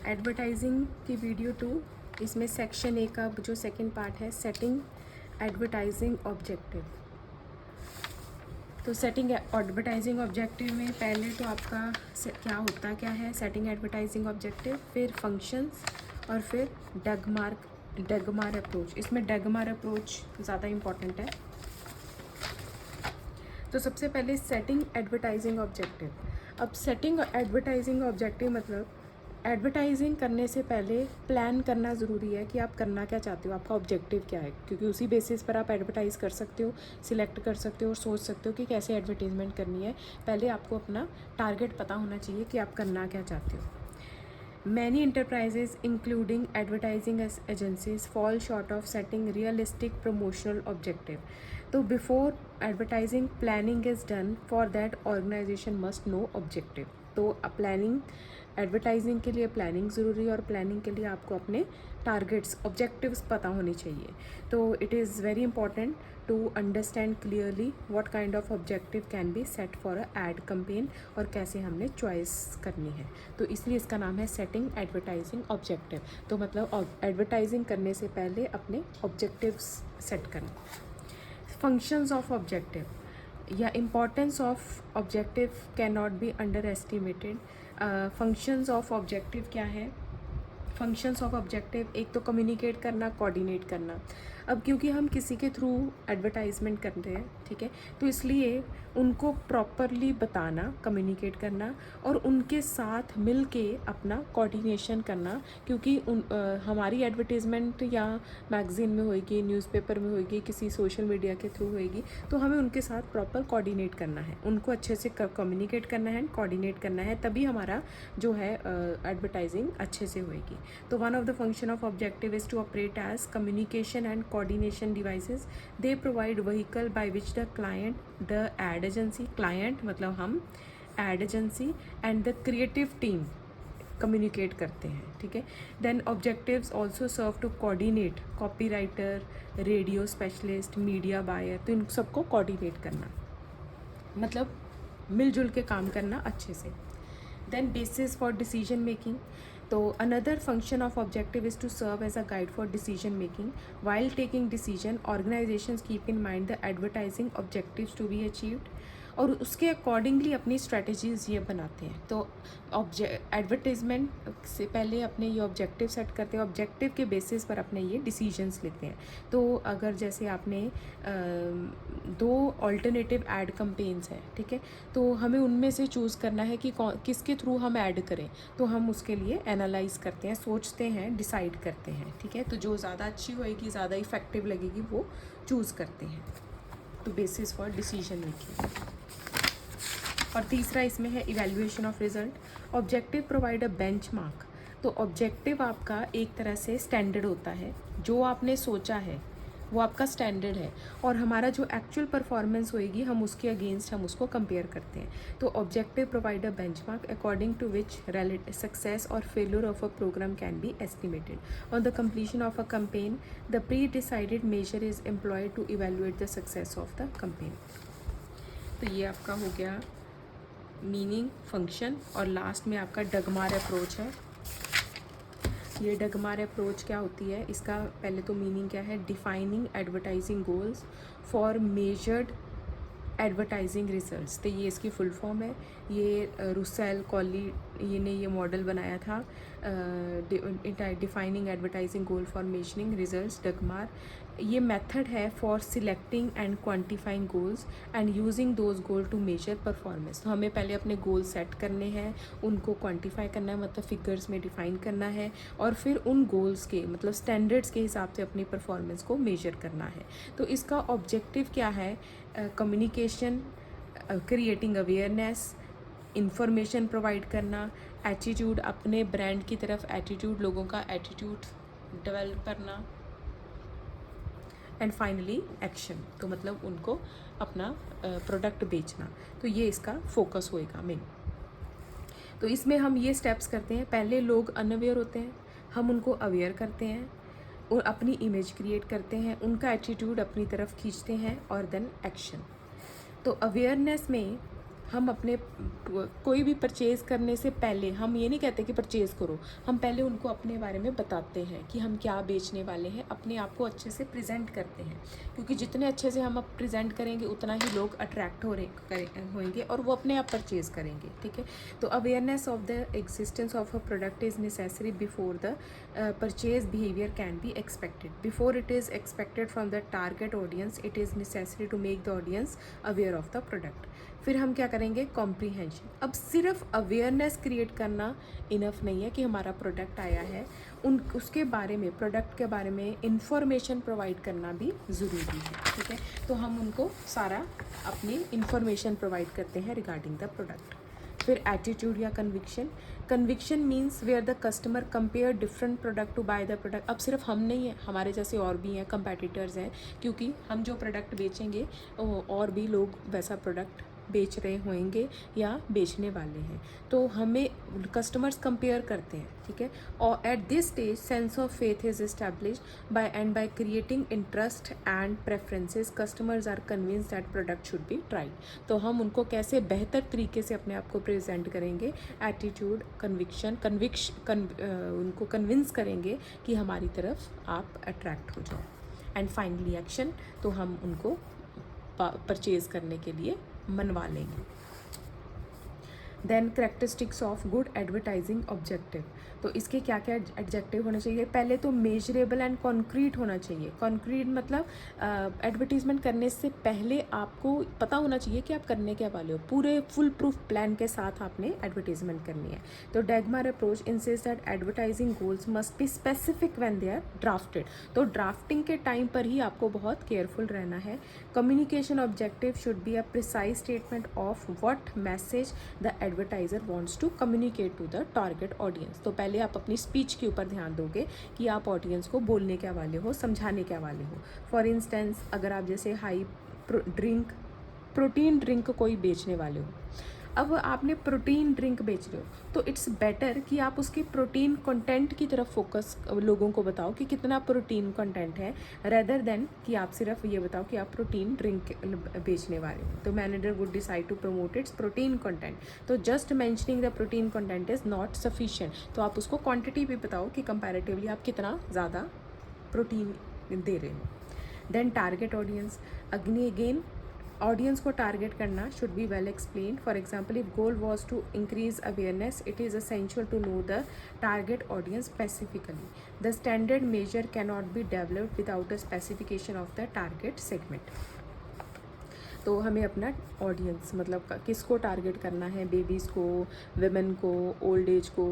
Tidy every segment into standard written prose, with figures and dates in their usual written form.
Advertising की video 2, इसमें section A का जो सेकंड पार्ट है, सेटिंग एडवर्टाइजिंग ऑब्जेक्टिव। तो सेटिंग एडवर्टाइजिंग ऑब्जेक्टिव में पहले तो आपका क्या है सेटिंग एडवर्टाइजिंग ऑब्जेक्टिव, फिर फंक्शंस और फिर डगमार अप्रोच। इसमें डगमार अप्रोच ज़्यादा इम्पॉर्टेंट है। तो सबसे पहले सेटिंग एडवर्टाइजिंग ऑब्जेक्टिव। अब सेटिंग एडवर्टाइजिंग ऑब्जेक्टिव मतलब एडवर्टाइजिंग करने से पहले प्लान करना ज़रूरी है कि आप करना क्या चाहते हो, आपका ऑब्जेक्टिव क्या है, क्योंकि उसी बेसिस पर आप एडवर्टाइज़ कर सकते हो, सिलेक्ट कर सकते हो और सोच सकते हो कि कैसे एडवर्टीज़मेंट करनी है। पहले आपको अपना टारगेट पता होना चाहिए कि आप करना क्या चाहते हो। Many enterprises, including advertising agencies, fall short of setting realistic promotional objective. So before advertising planning is done, for that organization must know objective. तो प्लानिंग एडवर्टाइजिंग के लिए प्लानिंग ज़रूरी है और प्लानिंग के लिए आपको अपने टारगेट्स ऑब्जेक्टिव्स पता होने चाहिए। तो it is very important to understand clearly what kind of objective can be set for a ad campaign और कैसे हमने चॉइस करनी है। तो इसलिए इसका नाम है सेटिंग एडवर्टाइजिंग ऑब्जेक्टिव। तो मतलब एडवर्टाइजिंग करने से पहले अपने ऑब्जेक्टिव्स सेट करें। फंक्शंस ऑफ ऑब्जेक्टिव या importance of objective can not be under estimated. Functions of objective क्या है? फंक्शंस ऑफ ऑब्जेक्टिव, एक तो कम्युनिकेट करना, कोऑर्डिनेट करना। अब क्योंकि हम किसी के थ्रू एडवर्टाइजमेंट कर रहे हैं, ठीक है, तो इसलिए उनको प्रॉपरली बताना, कम्युनिकेट करना और उनके साथ मिल के अपना कोऑर्डिनेशन करना, क्योंकि हमारी एडवर्टीज़मेंट या मैगज़ीन में होएगी, न्यूज़पेपर में होएगी, किसी सोशल मीडिया के थ्रू होएगी, तो हमें उनके साथ प्रॉपर कोऑर्डिनेट करना है, उनको अच्छे से कम्युनिकेट करना है, कोऑर्डिनेट करना है, तभी हमारा जो है एडवर्टाइजिंग अच्छे से होएगी। तो one of the function of objective is to operate as communication and coordination devices. They provide vehicle by which the client, the ad agency, client मतलब हम ad agency and the creative team communicate करते हैं, ठीक है। Then objectives also serve to coordinate copy writer, radio specialist, media buyer. तो इन सबको coordinate करना मतलब मिलजुल के काम करना अच्छे से। Then basis for decision making. तो another function of objective is to serve as a guide for decision making. While taking decision, organisations keep in mind the advertising objectives to be achieved और उसके accordingly अपनी strategies ये बनाते हैं। तो advertisement से पहले अपने ये ऑब्जेक्टिव सेट करते हैं, ऑब्जेक्टिव के बेसिस पर अपने ये डिसीजंस लेते हैं। तो अगर जैसे आपने 2 ऑल्टरनेटिव ऐड कैंपेन्स हैं, ठीक है, तो हमें उनमें से चूज़ करना है कि किसके थ्रू हम ऐड करें। तो हम उसके लिए एनालाइज करते हैं, सोचते हैं, डिसाइड करते हैं, ठीक है। तो जो ज़्यादा अच्छी होएगी, ज़्यादा इफ़ेक्टिव लगेगी, वो चूज़ करते हैं। तो बेसिस फॉर डिसीजन मेकिंग। और तीसरा इसमें है evaluation of result. Objective provide a benchmark. तो ऑब्जेक्टिव आपका एक तरह से स्टैंडर्ड होता है, जो आपने सोचा है वो आपका स्टैंडर्ड है और हमारा जो एक्चुअल परफॉर्मेंस होएगी हम उसके अगेंस्ट हम उसको कंपेयर करते हैं। तो objective provide a benchmark according to which success और failure of a programme can be estimated. On the completion of a campaign, the pre decided measure is employed to evaluate the success of the campaign. तो ये आपका हो गया meaning, function और last में आपका डगमार approach है। ये डगमार अप्रोच क्या होती है, इसका पहले तो मीनिंग क्या है? Defining advertising goals for measured advertising results. तो ये इसकी फुल फॉर्म है। ये रुसेल कॉली ये ने ये मॉडल बनाया था, defining advertising goal for measuring results, DAGMAR. ये मेथड है for selecting and quantifying goals and using those goal to measure performance. तो हमें पहले अपने गोल सेट करने हैं, उनको क्वांटिफाई करना है, मतलब फिगर्स में डिफाइन करना है और फिर उन गोल्स के मतलब स्टैंडर्ड्स के हिसाब से अपनी परफॉर्मेंस को मेजर करना है। तो इसका ऑब्जेक्टिव क्या है? Communication, creating awareness, information provide करना, एटीट्यूड, अपने ब्रांड की तरफ एटीट्यूड, लोगों का एटीट्यूड डेवलप करना एंड फाइनली एक्शन। तो मतलब उनको अपना प्रोडक्ट बेचना। तो ये इसका फोकस होएगा मेन। तो इसमें हम ये स्टेप्स करते हैं। पहले लोग अनअवेयर होते हैं, हम उनको अवेयर करते हैं, और अपनी इमेज क्रिएट करते हैं, उनका एटीट्यूड अपनी तरफ खींचते हैं और देन एक्शन। तो अवेयरनेस में हम अपने कोई भी परचेज़ करने से पहले हम ये नहीं कहते कि परचेज़ करो, हम पहले उनको अपने बारे में बताते हैं कि हम क्या बेचने वाले हैं, अपने आप को अच्छे से प्रेजेंट करते हैं, क्योंकि जितने अच्छे से हम अब प्रेजेंट करेंगे उतना ही लोग अट्रैक्ट होंगे और वो अपने आप परचेज़ करेंगे, ठीक है। तो awareness of the existence of a product is necessary before the purchase behaviour can be expected. Before it is expected from the target audience, it is necessary to make the audience aware of the product. फिर हम क्या करेंगे, comprehension. अब सिर्फ awareness create करना enough नहीं है कि हमारा प्रोडक्ट आया है, उसके बारे में, प्रोडक्ट के बारे में इंफॉर्मेशन प्रोवाइड करना भी ज़रूरी है, ठीक है। तो हम उनको सारा अपनी इंफॉर्मेशन प्रोवाइड करते हैं रिगार्डिंग द प्रोडक्ट। फिर एटीट्यूड या conviction. Conviction means where the customer compare different product to buy the product. अब सिर्फ हम नहीं हैं, हमारे जैसे और भी हैं, कंपेटिटर्स हैं, क्योंकि हम जो प्रोडक्ट बेचेंगे और भी लोग वैसा प्रोडक्ट बेच रहे होंगे या बेचने वाले हैं, तो हमें कस्टमर्स कंपेयर करते हैं, ठीक है। और at this stage sense of faith is established by creating interest and preferences customers are convinced that product should be tried. तो हम उनको कैसे बेहतर तरीके से अपने आप को प्रेजेंट करेंगे, एटीट्यूड, उनको कन्विंस करेंगे कि हमारी तरफ आप अट्रैक्ट हो जाओ। एंड फाइनली एक्शन, तो हम उनको परचेज़ करने के लिए मनवा लेंगे। Then characteristics of good advertising objective. तो इसके क्या क्या एडजेक्टिव होने चाहिए? पहले तो मेजरेबल एंड कॉन्क्रीट होना चाहिए। कॉन्क्रीट मतलब एडवर्टीजमेंट करने से पहले आपको पता होना चाहिए कि आप करने क्या वाले हो, पूरे फुल प्रूफ प्लान के साथ आपने एडवर्टीजमेंट करनी है। तो DAGMAR approach insist that advertising goals must be specific when they are drafted. तो ड्राफ्टिंग के टाइम पर ही आपको बहुत केयरफुल रहना है। Communication objective should be a precise statement of what message the advertiser wants to communicate to the target audience. तो पहले आप अपनी स्पीच के ऊपर ध्यान दोगे कि आप ऑडियंस को बोलने क्या वाले हो, समझाने क्या वाले हो। फॉर इंस्टेंस, अगर आप जैसे प्रोटीन ड्रिंक कोई बेचने वाले हो, अब आपने प्रोटीन ड्रिंक बेच रहे हो, तो इट्स बेटर कि आप उसके प्रोटीन कंटेंट की तरफ फोकस लोगों को बताओ कि कितना प्रोटीन कंटेंट है, रेदर देन कि आप सिर्फ ये बताओ कि आप प्रोटीन ड्रिंक बेचने वाले हो। तो manager would decide to promote its protein content. तो just mentioning the protein content is not sufficient. तो आप उसको क्वांटिटी भी बताओ कि कंपैरेटिवली आप कितना ज़्यादा प्रोटीन दे रहे हो। Then target audience, again audience को टारगेट करना should be well explain. For example, if goal was to increase awareness, it is essential to know the target audience specifically. The standard measure cannot be developed without a specification of the target segment. तो हमें अपना audience मतलब किसको target करना है, babies को, women को, old age को,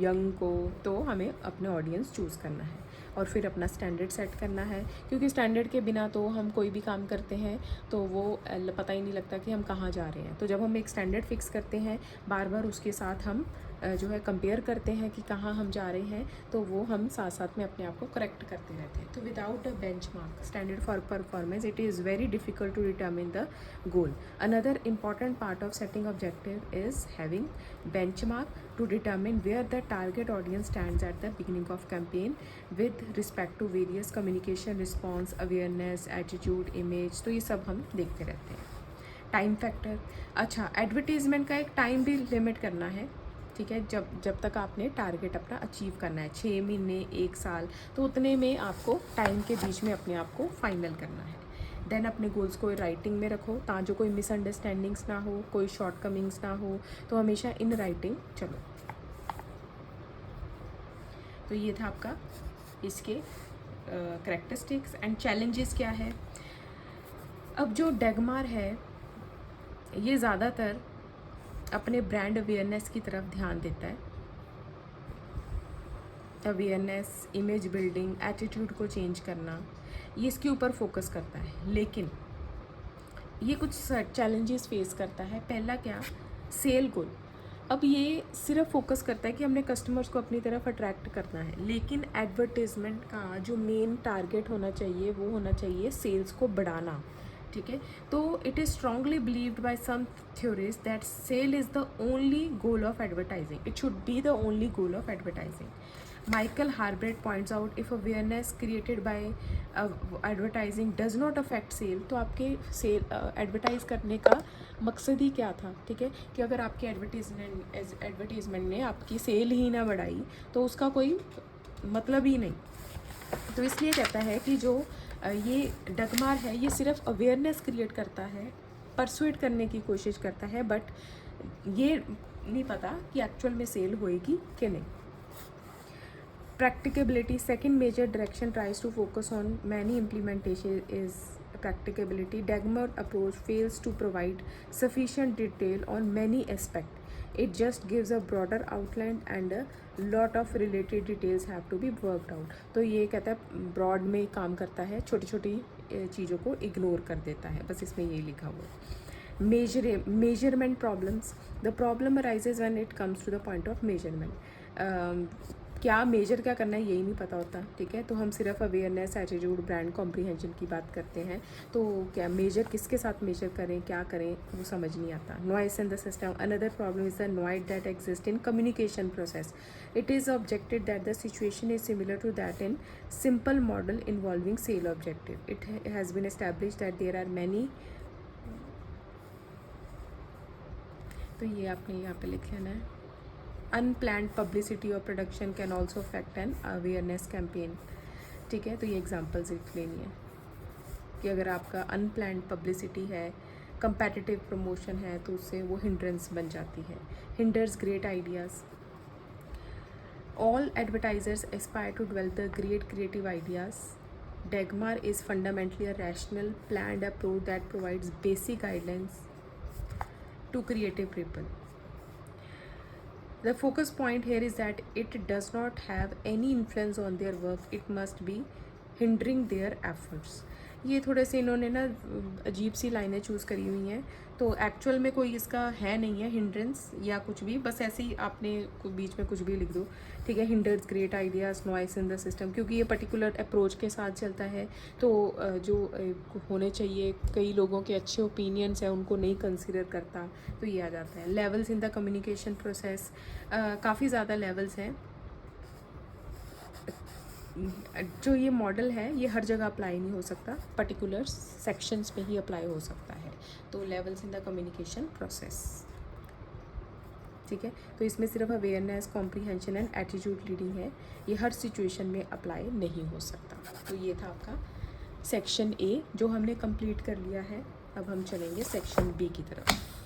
यंग को, तो हमें अपने ऑडियंस चूज़ करना है और फिर अपना स्टैंडर्ड सेट करना है, क्योंकि स्टैंडर्ड के बिना तो हम कोई भी काम करते हैं तो वो पता ही नहीं लगता कि हम कहाँ जा रहे हैं। तो जब हम एक स्टैंडर्ड फिक्स करते हैं, बार बार उसके साथ हम जो है कंपेयर करते हैं कि कहाँ हम जा रहे हैं, तो वो हम साथ साथ में अपने आप को करेक्ट करते रहते हैं। तो without a benchmark standard for performance, it is very difficult to determine the goal. Another important part of setting objective is having benchmark to determine where the target audience stands at the beginning of campaign with respect to various communication response, awareness, attitude, image। तो ये सब हम देखते रहते हैं। Time factor, अच्छा advertisement का एक टाइम भी लिमिट करना है, ठीक है। जब तक आपने टारगेट अपना अचीव करना है, 6 महीने, 1 साल, तो उतने में आपको टाइम के बीच में अपने आप को फाइनल करना है। देन अपने गोल्स को राइटिंग में रखो, ताकि जो कोई मिसअंडरस्टैंडिंग्स ना हो, कोई शॉर्टकमिंग्स ना हो, तो हमेशा इन राइटिंग चलो। तो ये था आपका इसके करेक्टरिस्टिक्स एंड चैलेंजेस क्या है। अब जो डैगमार है ये ज़्यादातर अपने ब्रांड अवेयरनेस की तरफ ध्यान देता है। अवेयरनेस, इमेज बिल्डिंग, एटीट्यूड को चेंज करना, ये इसके ऊपर फोकस करता है। लेकिन ये कुछ चैलेंजेस फेस करता है। पहला क्या, सेल गोल। अब ये सिर्फ फोकस करता है कि हमने कस्टमर्स को अपनी तरफ अट्रैक्ट करना है, लेकिन एडवर्टीजमेंट का जो मेन टारगेट होना चाहिए वो होना चाहिए सेल्स को बढ़ाना, ठीक है। तो it is strongly believed by some theories that sale is the only goal of advertising, it should be the only goal of advertising. Michael Harbrecht points out if awareness created by advertising does not affect sale, तो आपके cell advertise करने का मकसद ही क्या था, ठीक है, कि अगर आपकी एडवर्टीज़मेंट ने आपकी सेल ही ना बढ़ाई तो उसका कोई मतलब ही नहीं। तो इसलिए कहता है कि जो ये डगमार है ये सिर्फ अवेयरनेस क्रिएट करता है, परसुएट करने की कोशिश करता है, बट ये नहीं पता कि एक्चुअल में सेल होएगी कि नहीं। Practicability, second major direction tries to focus on many implementation is practicability. Dagmar approach fails to provide sufficient detail on many aspects. It just gives a broader outline and a lot of related details have to be worked out. तो ये कहता है broad में काम करता है, छोटी छोटी चीज़ों को इग्नोर कर देता है, बस इसमें ये लिखा हुआ है। Measurement problems. The problem arises when it comes to the point of measurement. क्या मेजर क्या करना है यही नहीं पता होता, ठीक है, तो हम सिर्फ अवेयरनेस, एटीट्यूड, ब्रांड कॉम्प्रीहेंशन की बात करते हैं, तो क्या मेजर किसके साथ मेजर करें, क्या करें, वो समझ नहीं आता। Noise in the system, another problem is the noise that exist in communication process. It is objected that the situation is similar to that in simple model involving sale objective. It has been establish that there are many, तो ये आपने यहाँ पे लिख लेना है। Unplanned publicity और production can also affect an awareness campaign, ठीक है, तो ये एग्जांपल्स लिख लेनी है कि अगर आपका अनप्लान्ड पब्लिसिटी है, कंपेटिटिव प्रमोशन है, तो उससे वो हिंड्रेंस बन जाती है। Hinders great ideas. All advertisers aspire to develop the great creative ideas. Dagmar is fundamentally a rational, planned approach that provides basic guidelines to creative people. The focus point here is that it does not have any influence on their work. It must be hindering their efforts. ये थोड़े से इन्होंने ना अजीब सी लाइनें choose करी हुई हैं, तो एक्चुअल में कोई इसका है नहीं है हिंड्रेंस या कुछ भी, बस ऐसे ही आपने बीच में कुछ भी लिख दो, ठीक है। Hinders great ideas, noise in the system, क्योंकि ये पर्टिकुलर अप्रोच के साथ चलता है, तो जो होने चाहिए कई लोगों के अच्छे ओपिनियंस हैं उनको नहीं कंसिडर करता, तो ये आ जाता है। Levels in the communication process, काफ़ी ज़्यादा लेवल्स हैं। जो ये मॉडल है ये हर जगह अप्लाई नहीं हो सकता, पर्टिकुलर सेक्शंस पे ही अप्लाई हो सकता है। तो levels in the communication process, ठीक है, तो इसमें सिर्फ awareness, comprehension and attitude reading है, ये हर सिचुएशन में अप्लाई नहीं हो सकता। तो ये था आपका सेक्शन ए जो हमने कंप्लीट कर लिया है। अब हम चलेंगे सेक्शन बी की तरफ।